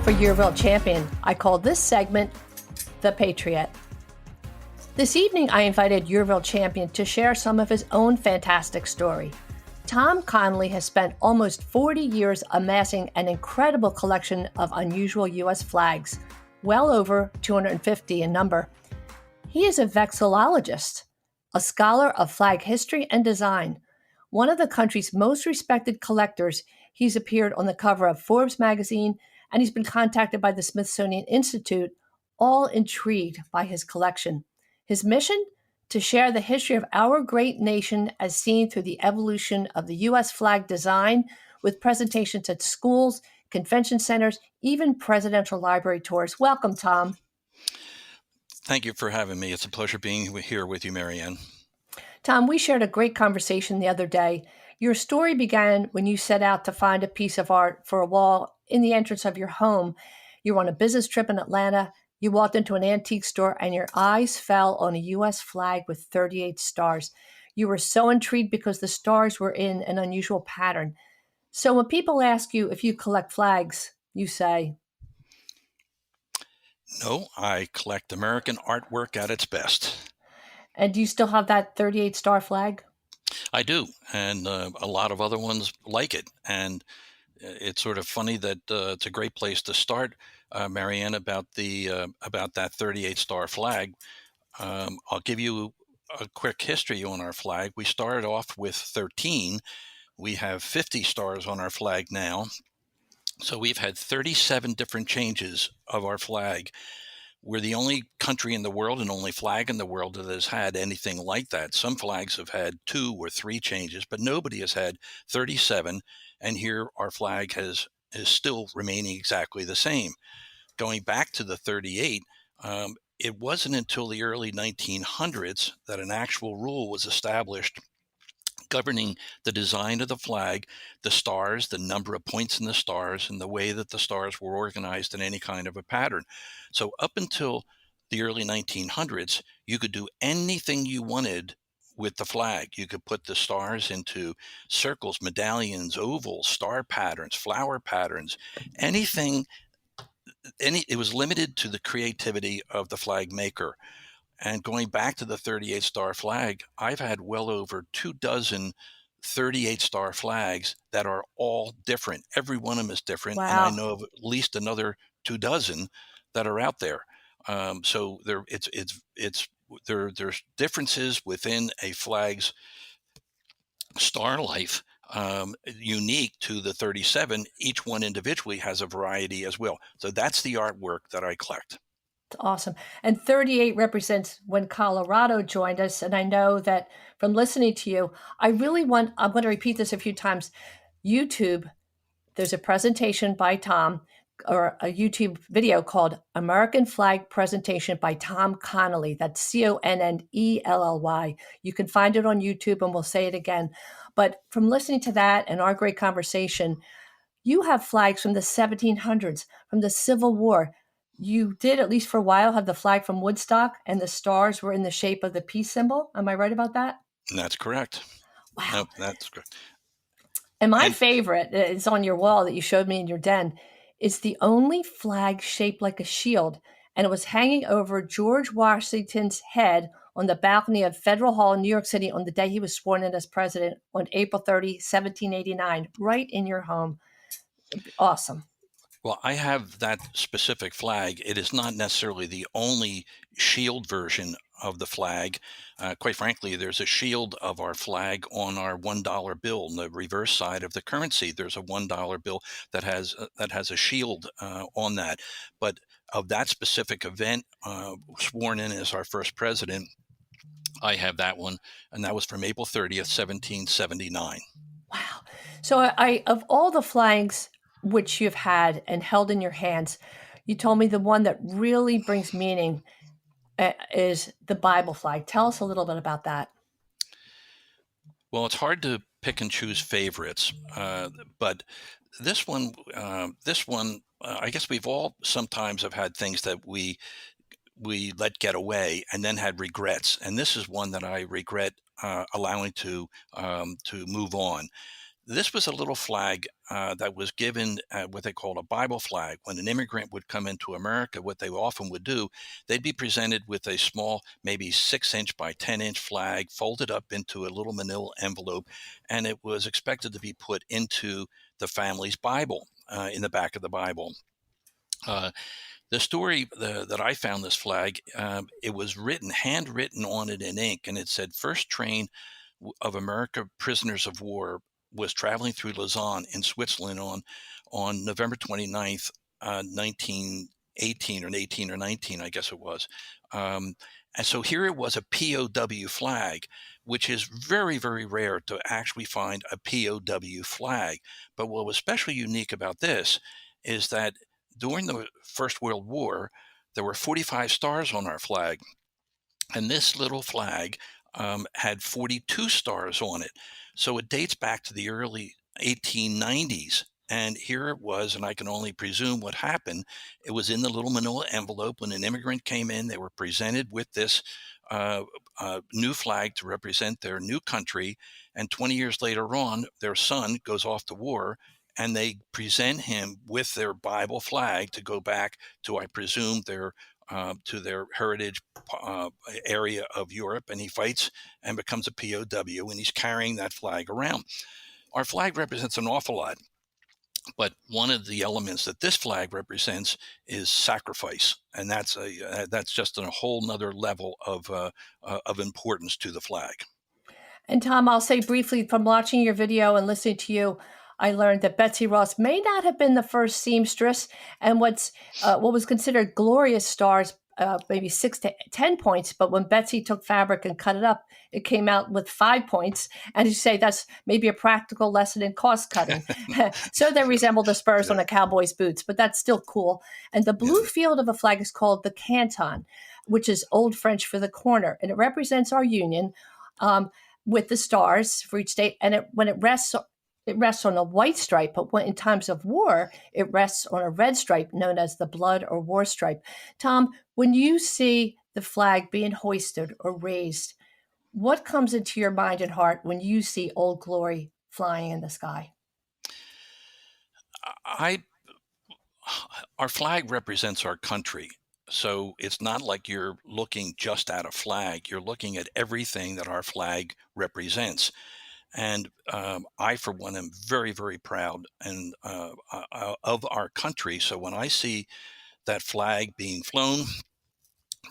for Yearville Champion. I call this segment The Patriot. This evening, I invited Yearville Champion to share some of his own fantastic story. Tom Conley has spent almost 40 years amassing an incredible collection of unusual U.S. flags, well over 250 in number. He is a vexillologist, a scholar of flag history and design. One of the country's most respected collectors, he's appeared on the cover of Forbes magazine, and he's been contacted by the Smithsonian Institute, all intrigued by his collection. His mission? To share the history of our great nation as seen through the evolution of the U.S. flag design with presentations at schools, convention centers, even presidential library tours. Welcome, Tom. Thank you for having me. It's a pleasure being here with you, Marianne. Tom, we shared a great conversation the other day. Your story began when you set out to find a piece of art for a wall in the entrance of your home. You were on a business trip in Atlanta. You walked into an antique store and your eyes fell on a U.S. flag with 38 stars. You were so intrigued because the stars were in an unusual pattern. So when people ask you if you collect flags, you say, No, I collect American artwork at its best. And do you still have that 38 star flag? I do, and a lot of other ones like it. And it's sort of funny that it's a great place to start, Marianne, about that 38 star flag. I'll give you a quick history on our flag. We started off with 13. We have 50 stars on our flag now. So we've had 37 different changes of our flag. We're the only country in the world and only flag in the world that has had anything like that. Some flags have had 2 or 3 changes, but nobody has had 37. And here our flag is still remaining exactly the same. Going back to the 38, it wasn't until the early 1900s that an actual rule was established governing the design of the flag, the stars, the number of points in the stars, and the way that the stars were organized in any kind of a pattern. So up until the early 1900s, you could do anything you wanted with the flag. You could put the stars into circles, medallions, ovals, star patterns, flower patterns, anything. It was limited to the creativity of the flag maker. And going back to the 38 star flag, I've had well over 24 38 star flags that are all different. Every one of them is different. Wow. And I know of at least another 24 that are out there. So there's differences within a flag's star life, unique to the 37. Each one individually has a variety as well. So that's the artwork that I collect. Awesome. And 38 represents when Colorado joined us. And I know that from listening to you, I'm going to repeat this a few times. YouTube, there's a presentation by Tom, or a YouTube video called American Flag Presentation by Tom Connelly. That's Connelly. You can find it on YouTube, and we'll say it again. But from listening to that and our great conversation, you have flags from the 1700s, from the Civil War. You did, at least for a while, have the flag from Woodstock, and the stars were in the shape of the peace symbol. Am I right about that? That's correct. Wow. Nope, that's correct. And my favorite, it's on your wall that you showed me in your den, is the only flag shaped like a shield, and it was hanging over George Washington's head on the balcony of Federal Hall in New York City on the day he was sworn in as president on April 30, 1789, right in your home. Awesome. Well, I have that specific flag. It is not necessarily the only shield version of the flag. Quite frankly, there's a shield of our flag on our $1 bill. On the reverse side of the currency, there's a $1 bill that has a shield on that. But of that specific event, sworn in as our first president, I have that one, and that was from April 30th, 1779. Wow. So I of all the flags which you've had and held in your hands, you told me the one that really brings meaning is the Bible flag. Tell us a little bit about that. Well, it's hard to pick and choose favorites, but this one, I guess we've all sometimes have had things that we let get away and then had regrets, and this is one that I regret allowing to move on. this was a little flag that was given what they called a Bible flag. When an immigrant would come into America, what they often would do, they'd be presented with a small, maybe 6-inch by 10-inch flag folded up into a little manila envelope, and it was expected to be put into the family's Bible, in the back of the Bible. The story that I found this flag, it was handwritten on it in ink, and it said, "First train of America prisoners of war was traveling through Lausanne in Switzerland on November 29th, 1918 or 18 or 19, I guess it was." And so here it was, a POW flag, which is very, very rare to actually find a POW flag. But what was especially unique about this is that during the First World War, there were 45 stars on our flag. And this little flag had 42 stars on it. So it dates back to the early 1890s. And here it was, and I can only presume what happened. It was in the little manila envelope. When an immigrant came in, they were presented with this new flag to represent their new country. And 20 years later on, their son goes off to war, and they present him with their Bible flag to go back to, I presume, to their heritage area of Europe, and he fights and becomes a POW, and he's carrying that flag around. Our flag represents an awful lot, but one of the elements that this flag represents is sacrifice, and that's just a whole nother level of importance to the flag. And Tom, I'll say briefly, from watching your video and listening to you, I learned that Betsy Ross may not have been the first seamstress, and what was considered glorious stars, maybe 6 to 10 points. But when Betsy took fabric and cut it up, it came out with 5 points. And you say that's maybe a practical lesson in cost cutting. So they resemble the spurs on a cowboy's boots, but that's still cool. And the blue field of a flag is called the canton, which is Old French for the corner, and it represents our union with the stars for each state. And when it rests on a white stripe, but when in times of war, it rests on a red stripe known as the blood or war stripe. Tom, when you see the flag being hoisted or raised, what comes into your mind and heart when you see Old Glory flying in the sky? Our flag represents our country. So it's not like you're looking just at a flag. You're looking at everything that our flag represents. And I, for one, am very, very proud of our country. So when I see that flag being flown,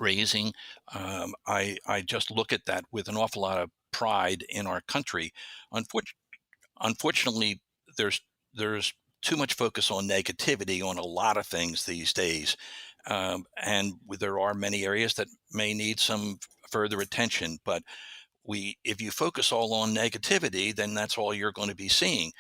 raising, I just look at that with an awful lot of pride in our country. Unfortunately, there's too much focus on negativity on a lot of things these days. And there are many areas that may need some further attention. But if you focus all on negativity, then that's all you're going to be seeing.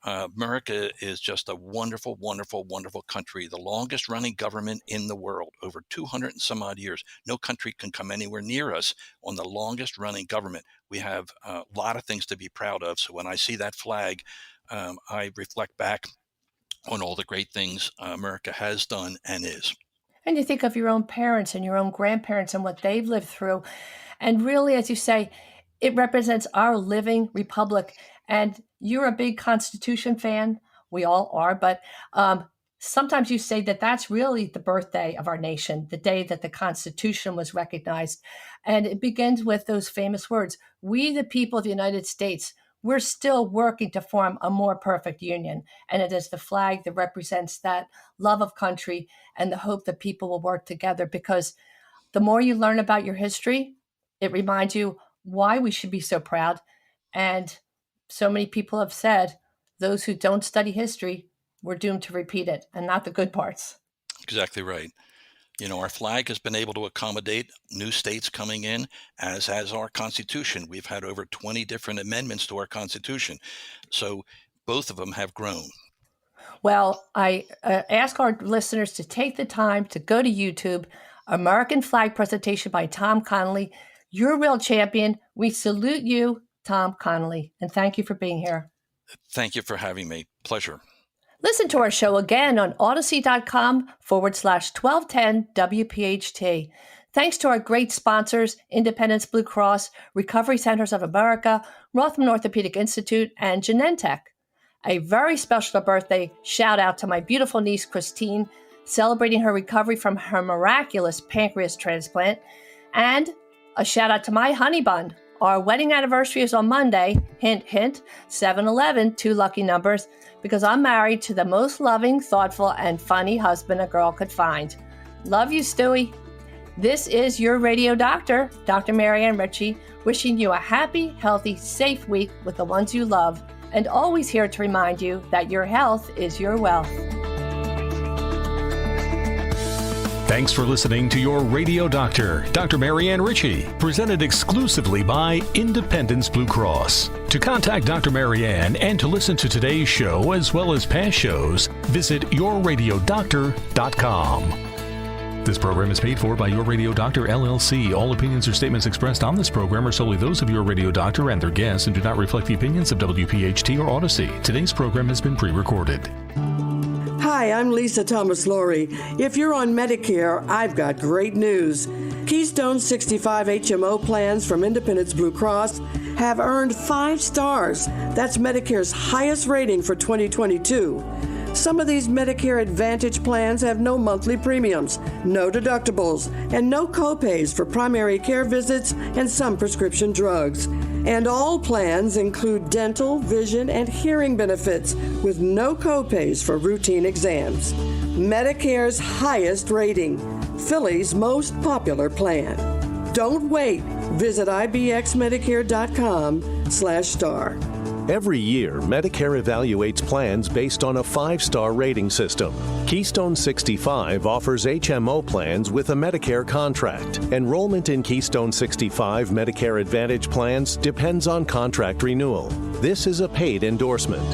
America is just a wonderful, wonderful, wonderful country, the longest running government in the world, over 200 and some odd years. No country can come anywhere near us on the longest running government. We have a lot of things to be proud of. So when I see that flag, I reflect back on all the great things America has done and is. And you think of your own parents and your own grandparents and what they've lived through. And really, as you say, it represents our living republic. And you're a big Constitution fan. We all are. But sometimes you say that that's really the birthday of our nation, the day that the Constitution was recognized. And it begins with those famous words, "We, the people of the United States, we're still working to form a more perfect union." And it is the flag that represents that love of country and the hope that people will work together, because the more you learn about your history, it reminds you why we should be so proud. And so many people have said, those who don't study history, we're doomed to repeat it, and not the good parts. Exactly right. Our flag has been able to accommodate new states coming in, as has our Constitution. We've had over 20 different amendments to our Constitution. So both of them have grown. Well, I ask our listeners to take the time to go to YouTube, American Flag Presentation by Tom Conley. You're a real champion. We salute you, Tom Conley, and thank you for being here. Thank you for having me. Pleasure. Listen to our show again on Odyssey.com/1210 WPHT. Thanks to our great sponsors, Independence Blue Cross, Recovery Centers of America, Rothman Orthopedic Institute, and Genentech. A very special birthday shout out to my beautiful niece, Christine, celebrating her recovery from her miraculous pancreas transplant. And a shout out to my honey bun. Our wedding anniversary is on Monday. Hint, hint, 7-11, 2 lucky numbers, because I'm married to the most loving, thoughtful, and funny husband a girl could find. Love you, Stewie. This is your radio doctor, Dr. Marianne Ritchie, wishing you a happy, healthy, safe week with the ones you love, and always here to remind you that your health is your wealth. Thanks for listening to your radio doctor, Dr. Marianne Ritchie, presented exclusively by Independence Blue Cross. To contact Dr. Marianne and to listen to today's show as well as past shows, visit yourradiodoctor.com. This program is paid for by Your Radio Doctor, LLC. All opinions or statements expressed on this program are solely those of Your Radio Doctor and their guests and do not reflect the opinions of WPHT or Odyssey. Today's program has been pre-recorded. Hi, I'm Lisa Thomas-Laurie. If you're on Medicare, I've got great news. Keystone 65 HMO plans from Independence Blue Cross have earned 5 stars. That's Medicare's highest rating for 2022. Some of these Medicare Advantage plans have no monthly premiums, no deductibles, and no copays for primary care visits and some prescription drugs. And all plans include dental, vision, and hearing benefits with no copays for routine exams. Medicare's highest rating, Philly's most popular plan. Don't wait. Visit ibxmedicare.com/star. Every year, Medicare evaluates plans based on a 5-star rating system. Keystone 65 offers HMO plans with a Medicare contract. Enrollment in Keystone 65 Medicare Advantage plans depends on contract renewal. This is a paid endorsement.